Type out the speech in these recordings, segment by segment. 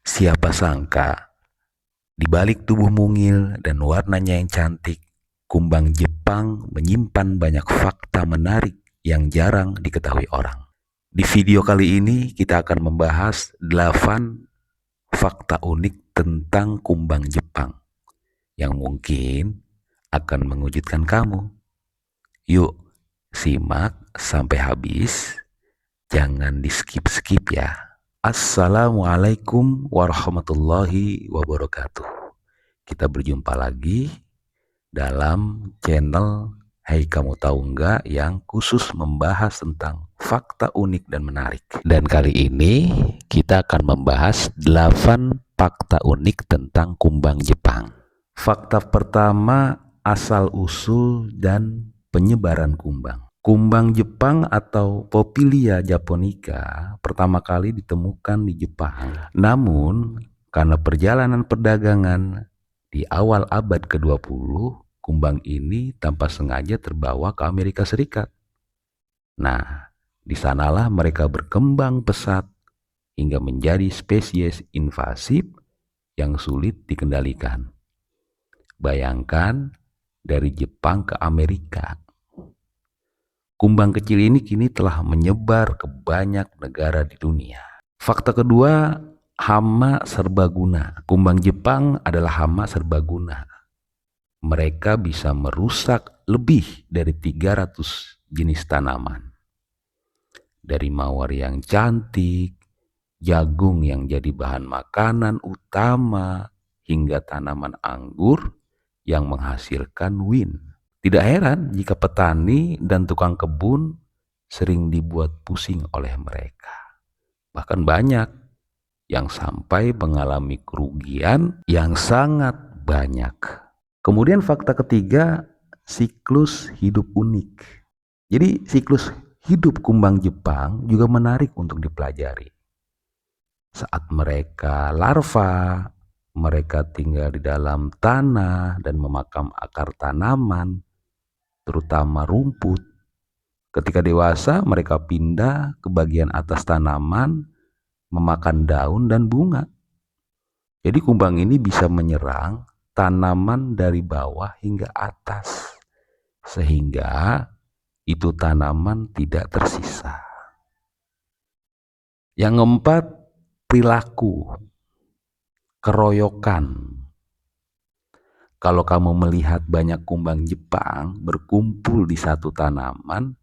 Siapa sangka, di balik tubuh mungil dan warnanya yang cantik, kumbang Jepang menyimpan banyak fakta menarik yang jarang diketahui orang. Di video kali ini kita akan membahas 8 fakta unik tentang kumbang Jepang yang mungkin akan mengejutkan kamu. Yuk, simak sampai habis. Jangan di-skip-skip ya. Assalamualaikum warahmatullahi wabarakatuh. Kita berjumpa lagi dalam channel Hai Kamu Tahu Nggak yang khusus membahas tentang fakta unik dan menarik. Dan kali ini kita akan membahas 8 fakta unik tentang kumbang Jepang. Fakta pertama, asal-usul dan penyebaran kumbang. Kumbang Jepang atau Popillia japonica pertama kali ditemukan di Jepang. Namun, karena perjalanan perdagangan di awal abad ke-20, kumbang ini tanpa sengaja terbawa ke Amerika Serikat. Nah, di sanalah mereka berkembang pesat hingga menjadi spesies invasif yang sulit dikendalikan. Bayangkan dari Jepang ke Amerika. Kumbang kecil ini kini telah menyebar ke banyak negara di dunia. Fakta kedua, hama serbaguna. Kumbang Jepang adalah hama serbaguna. Mereka bisa merusak lebih dari 300 jenis tanaman. Dari mawar yang cantik, jagung yang jadi bahan makanan utama, hingga tanaman anggur yang menghasilkan wine. Tidak heran jika petani dan tukang kebun sering dibuat pusing oleh mereka. Bahkan banyak yang sampai mengalami kerugian yang sangat banyak. Kemudian fakta ketiga, siklus hidup unik. Jadi siklus hidup kumbang Jepang juga menarik untuk dipelajari. Saat mereka larva, mereka tinggal di dalam tanah dan memakam akar tanaman, terutama rumput. Ketika dewasa, mereka pindah ke bagian atas tanaman, memakan daun dan bunga. Jadi kumbang ini bisa menyerang tanaman dari bawah hingga atas, sehingga itu tanaman tidak tersisa. Yang keempat, perilaku, keroyokan. Kalau kamu melihat banyak kumbang Jepang berkumpul di satu tanaman,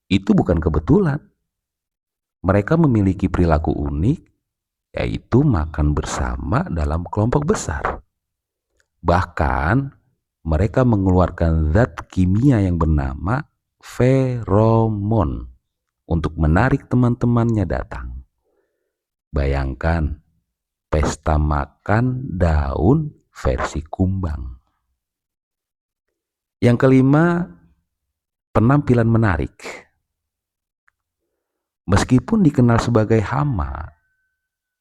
itu bukan kebetulan. Mereka memiliki perilaku unik, yaitu makan bersama dalam kelompok besar. Bahkan, mereka mengeluarkan zat kimia yang bernama feromon untuk menarik teman-temannya datang. Bayangkan, pesta makan daun versi kumbang. Yang kelima, penampilan menarik. Meskipun dikenal sebagai hama,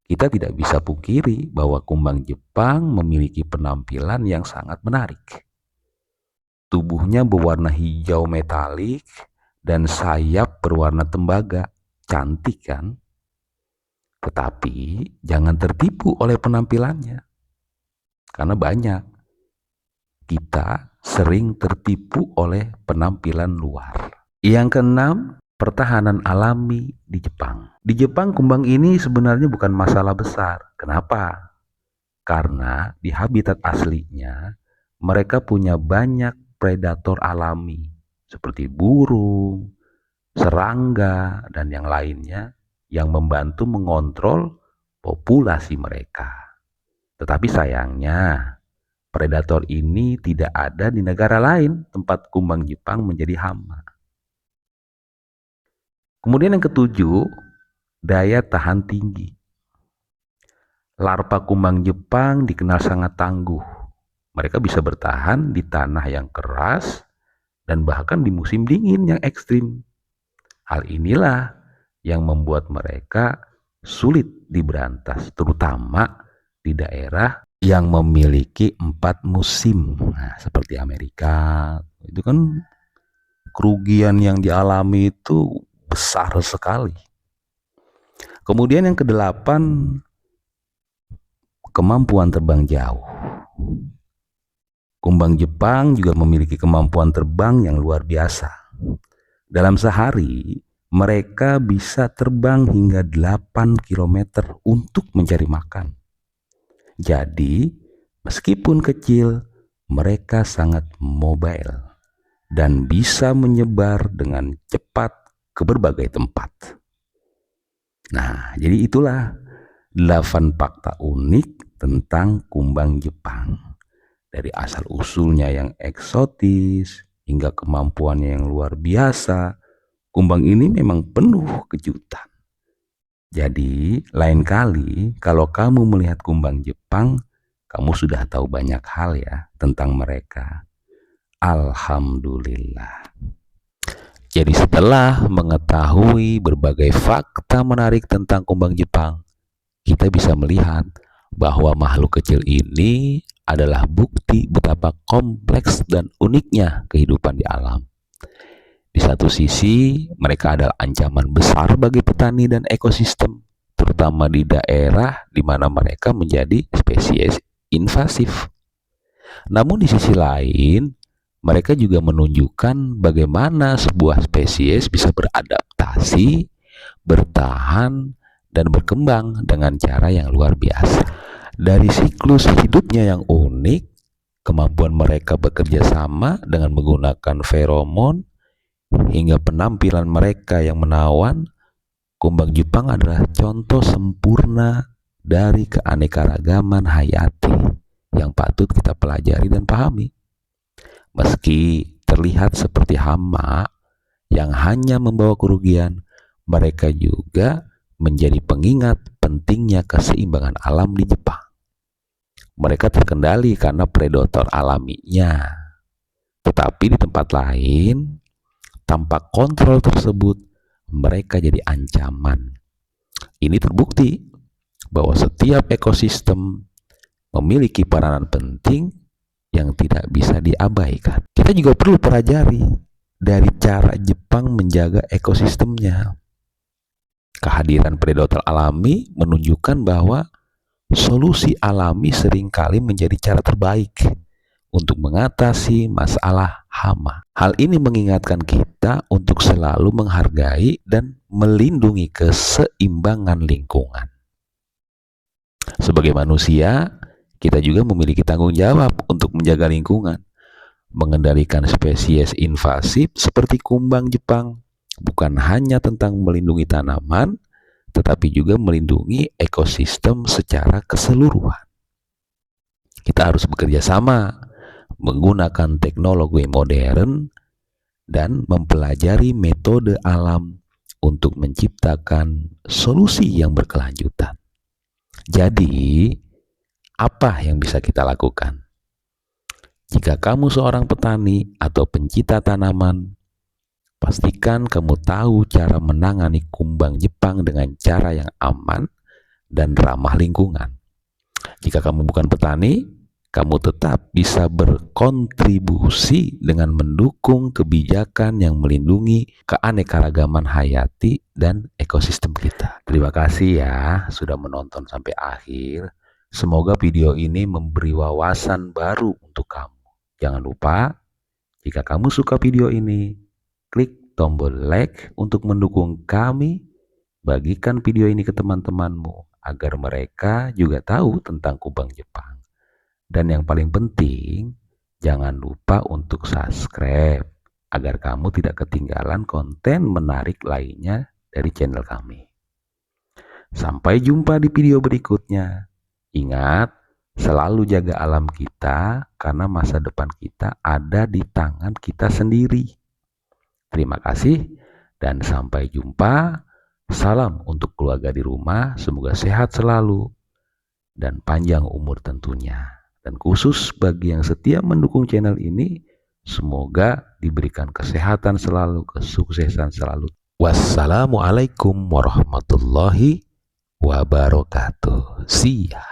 kita tidak bisa pungkiri bahwa kumbang Jepang memiliki penampilan yang sangat menarik. Tubuhnya berwarna hijau metalik dan sayap berwarna tembaga. Cantik kan? Tetapi jangan tertipu oleh penampilannya. Karena banyak kita sering tertipu oleh penampilan luar. Yang keenam, pertahanan alami di Jepang. Di Jepang kumbang ini sebenarnya bukan masalah besar. Kenapa? Karena di habitat aslinya mereka punya banyak predator alami seperti burung, serangga, dan yang lainnya yang membantu mengontrol populasi mereka. Tetapi sayangnya predator ini tidak ada di negara lain tempat kumbang Jepang menjadi hama. Kemudian yang ketujuh, daya tahan tinggi. Larva kumbang Jepang dikenal sangat tangguh. Mereka bisa bertahan di tanah yang keras dan bahkan di musim dingin yang ekstrim. Hal inilah yang membuat mereka sulit diberantas, terutama di daerah yang memiliki 4 musim. Nah, seperti Amerika, itu kan kerugian yang dialami itu besar sekali. Kemudian yang kedelapan, kemampuan terbang jauh. Kumbang Jepang juga memiliki kemampuan terbang yang luar biasa. Dalam sehari, mereka bisa terbang hingga 8 km untuk mencari makan. Jadi, meskipun kecil, mereka sangat mobile dan bisa menyebar dengan cepat ke berbagai tempat. Nah, jadi itulah 8 fakta unik tentang kumbang Jepang. Dari asal-usulnya yang eksotis hingga kemampuannya yang luar biasa, kumbang ini memang penuh kejutan. Jadi, lain kali kalau kamu melihat kumbang Jepang, kamu sudah tahu banyak hal ya tentang mereka. Alhamdulillah. Jadi setelah mengetahui berbagai fakta menarik tentang kumbang Jepang, kita bisa melihat bahwa makhluk kecil ini adalah bukti betapa kompleks dan uniknya kehidupan di alam. Di satu sisi, mereka adalah ancaman besar bagi petani dan ekosistem, terutama di daerah di mana mereka menjadi spesies invasif. Namun di sisi lain, mereka juga menunjukkan bagaimana sebuah spesies bisa beradaptasi, bertahan, dan berkembang dengan cara yang luar biasa. Dari siklus hidupnya yang unik, kemampuan mereka bekerja sama dengan menggunakan feromon, hingga penampilan mereka yang menawan, kumbang Jepang adalah contoh sempurna dari keanekaragaman hayati yang patut kita pelajari dan pahami. Meski terlihat seperti hama yang hanya membawa kerugian, mereka juga menjadi pengingat pentingnya keseimbangan alam di Jepang. Mereka terkendali karena predator alaminya. Tetapi di tempat lain, tanpa kontrol tersebut, mereka jadi ancaman. Ini terbukti bahwa setiap ekosistem memiliki peranan penting yang tidak bisa diabaikan. Kita juga perlu pelajari dari cara Jepang menjaga ekosistemnya. Kehadiran predator alami menunjukkan bahwa solusi alami seringkali menjadi cara terbaik untuk mengatasi masalah hama. Hal ini mengingatkan kita untuk selalu menghargai dan melindungi keseimbangan lingkungan. Sebagai manusia, kita juga memiliki tanggung jawab untuk menjaga lingkungan. Mengendalikan spesies invasif seperti kumbang Jepang bukan hanya tentang melindungi tanaman, tetapi juga melindungi ekosistem secara keseluruhan. Kita harus bekerja sama, menggunakan teknologi modern, dan mempelajari metode alam untuk menciptakan solusi yang berkelanjutan. Jadi, apa yang bisa kita lakukan? Jika kamu seorang petani atau pencinta tanaman, pastikan kamu tahu cara menangani kumbang Jepang dengan cara yang aman dan ramah lingkungan. Jika kamu bukan petani, kamu tetap bisa berkontribusi dengan mendukung kebijakan yang melindungi keanekaragaman hayati dan ekosistem kita. Terima kasih ya sudah menonton sampai akhir. Semoga video ini memberi wawasan baru untuk kamu. Jangan lupa, jika kamu suka video ini, klik tombol like untuk mendukung kami. Bagikan video ini ke teman-temanmu agar mereka juga tahu tentang kumbang Jepang. Dan yang paling penting, jangan lupa untuk subscribe agar kamu tidak ketinggalan konten menarik lainnya dari channel kami. Sampai jumpa di video berikutnya. Ingat, selalu jaga alam kita karena masa depan kita ada di tangan kita sendiri. Terima kasih dan sampai jumpa. Salam untuk keluarga di rumah, semoga sehat selalu dan panjang umur tentunya. Dan khusus bagi yang setia mendukung channel ini, semoga diberikan kesehatan selalu, kesuksesan selalu. Wassalamualaikum warahmatullahi wabarakatuh. See ya.